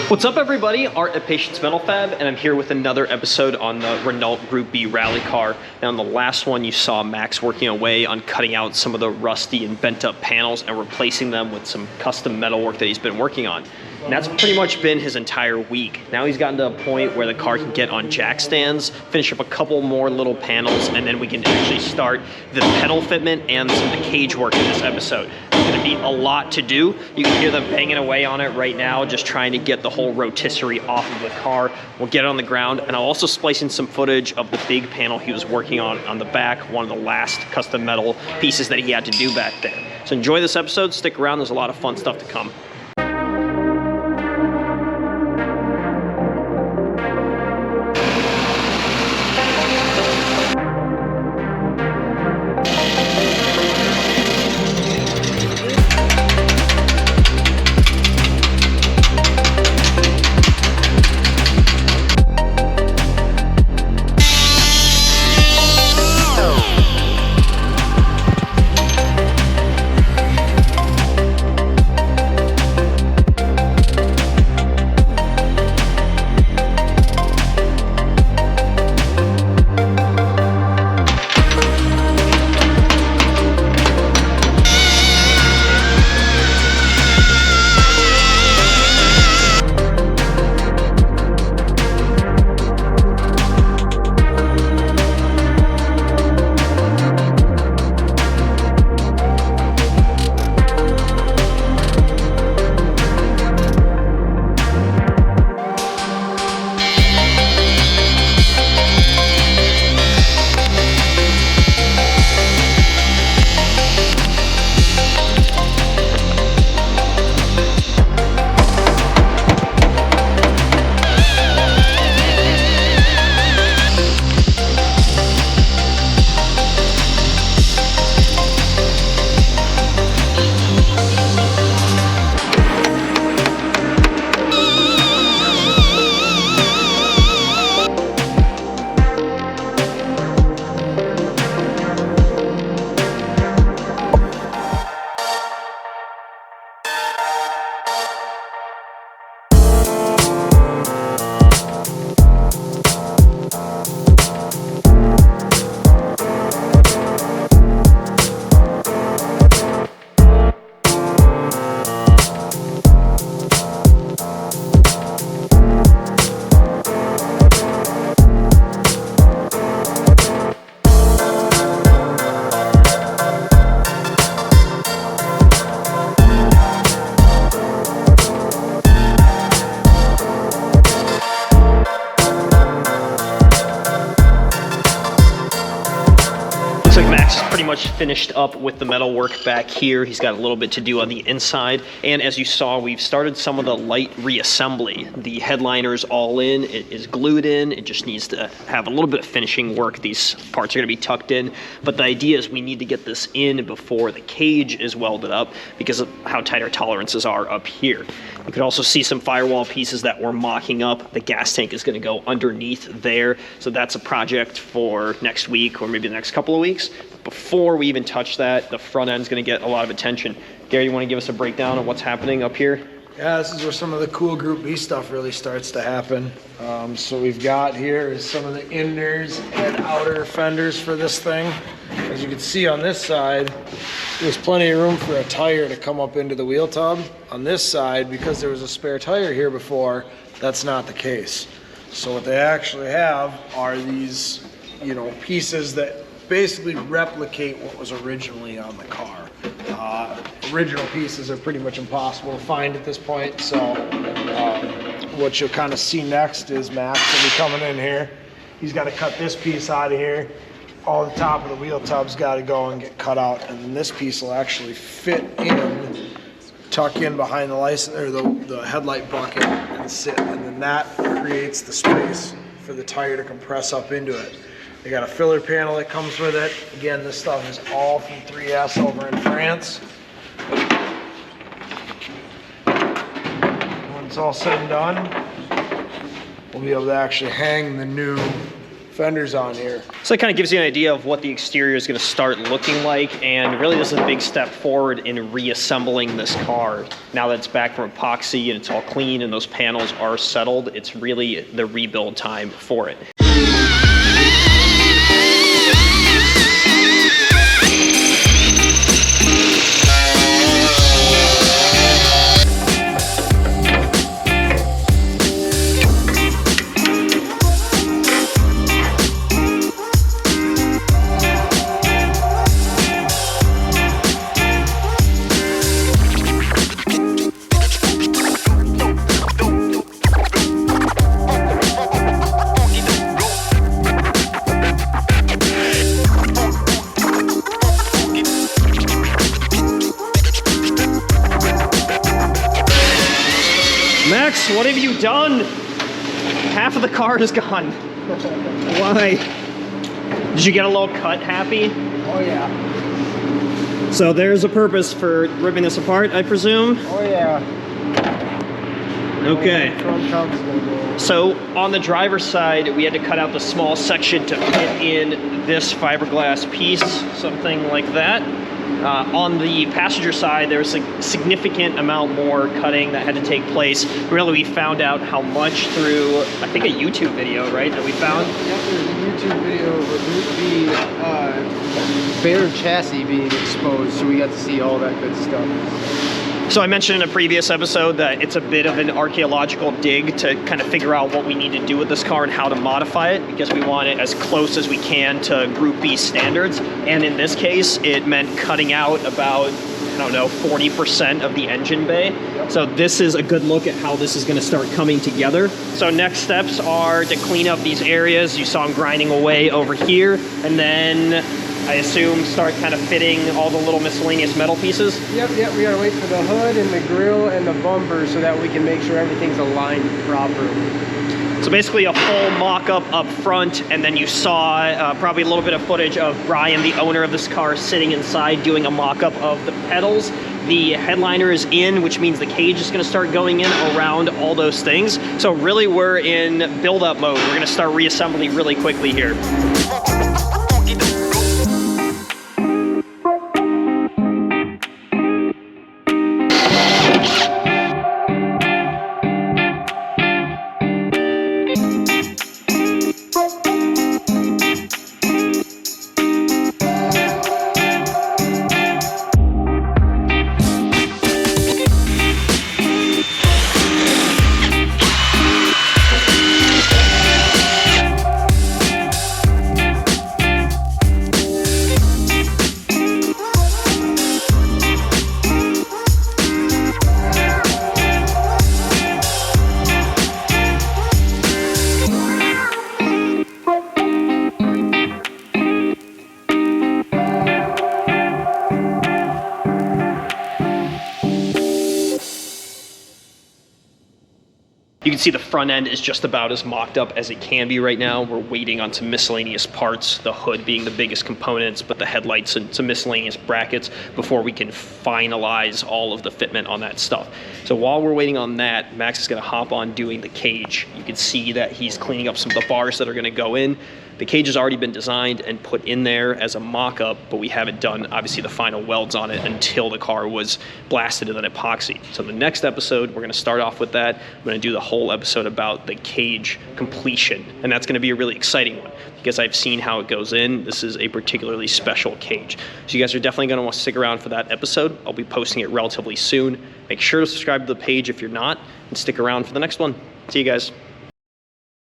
What's up, everybody? Art at Patience Metal Fab, and I'm here with another episode on the Renault Group B rally car. Now, in the last one, you saw Max working away on cutting out some of the rusty and bent up panels and replacing them with some custom metal work that he's been working on. And that's pretty much been his entire week. Now he's gotten to a point where the car can get on jack stands, finish up a couple more little panels, and then we can actually start the pedal fitment and some of the cage work in this episode. There's gonna be a lot to do. You can hear them banging away on it right now, just trying to get the whole rotisserie off of the car. We'll get it on the ground, and I'll also splice in some footage of the big panel he was working on the back, one of the last custom metal pieces that he had to do back there. So enjoy this episode, stick around, there's a lot of fun stuff to come. Finished up with the metal work back here. He's got a little bit to do on the inside, and as you saw, we've started some of the light reassembly. The headliner's all in, it is glued in, it just needs to have a little bit of finishing work. These parts are going to be tucked in, but the idea is we need to get this in before the cage is welded up because of how tight our tolerances are up here. You could also see some firewall pieces that we're mocking up. The gas tank is going to go underneath there, so that's a project for next week or maybe the next couple of weeks. Before we even touch that, the front end's going to get a lot of attention. Gary, you want to give us a breakdown of what's happening up here? Yeah, this is where some of the cool Group B stuff really starts to happen. So we've got here is some of the inners and outer fenders for this thing. As you can see on this side, there's plenty of room for a tire to come up into the wheel tub. On this side, because there was a spare tire here before, that's not the case. So what they actually have are these, pieces that basically replicate what was originally on the car. Original pieces are pretty much impossible to find at this point, so what you'll kind of see next is Max will be coming in here. He's got to cut this piece out of here. All the top of the wheel tub's got to go and get cut out, and then this piece will actually fit in, tuck in behind the license or the headlight bucket and sit, and then that creates the space for the tire to compress up into it. They got a filler panel that comes with it. Again, this stuff is all from 3S over in France. When it's all said and done, we'll be able to actually hang the new fenders on here. So it kind of gives you an idea of what the exterior is going to start looking like, and really this is a big step forward in reassembling this car. Now that it's back from epoxy and it's all clean and those panels are settled, it's really the rebuild time for it. Max, what have you done? Half of the car is gone. Why? Did you get a little cut happy? Oh yeah. So there's a purpose for ripping this apart, I presume? Oh yeah. Okay. Front comes gonna go. So on the driver's side, we had to cut out the small section to fit in this fiberglass piece, something like that. On the passenger side, there's a significant amount more cutting that had to take place. Really, we found out how much through, I think, a YouTube video, right, that we found? Yep, there's a YouTube video of the bare chassis being exposed, so we got to see all that good stuff. So I mentioned in a previous episode that it's a bit of an archaeological dig to kind of figure out what we need to do with this car and how to modify it, because we want it as close as we can to Group B standards. And in this case, it meant cutting out about, I don't know, 40% of the engine bay. Yep. So this is a good look at how this is going to start coming together. So next steps are to clean up these areas. You saw them grinding away over here, and then I assume start kind of fitting all the little miscellaneous metal pieces. Yep, we gotta wait for the hood and the grille and the bumper so that we can make sure everything's aligned properly. So basically a full mock-up up front, and then you saw probably a little bit of footage of Brian, the owner of this car, sitting inside doing a mock-up of the pedals. The headliner is in, which means the cage is going to start going in around all those things. So really we're in build-up mode. We're going to start reassembling really quickly here. You can see the front end is just about as mocked up as it can be right now. We're waiting on some miscellaneous parts, the hood being the biggest components, but the headlights and some miscellaneous brackets before we can finalize all of the fitment on that stuff. So while we're waiting on that, Max is gonna hop on doing the cage. You can see that he's cleaning up some of the bars that are gonna go in. The cage has already been designed and put in there as a mock-up, but we haven't done, obviously, the final welds on it until the car was blasted in an epoxy. So the next episode, we're gonna start off with that. I'm gonna do the whole episode about the cage completion, and that's gonna be a really exciting one because I've seen how it goes in. This is a particularly special cage. So you guys are definitely gonna want to stick around for that episode. I'll be posting it relatively soon. Make sure to subscribe to the page if you're not, and stick around for the next one. See you guys.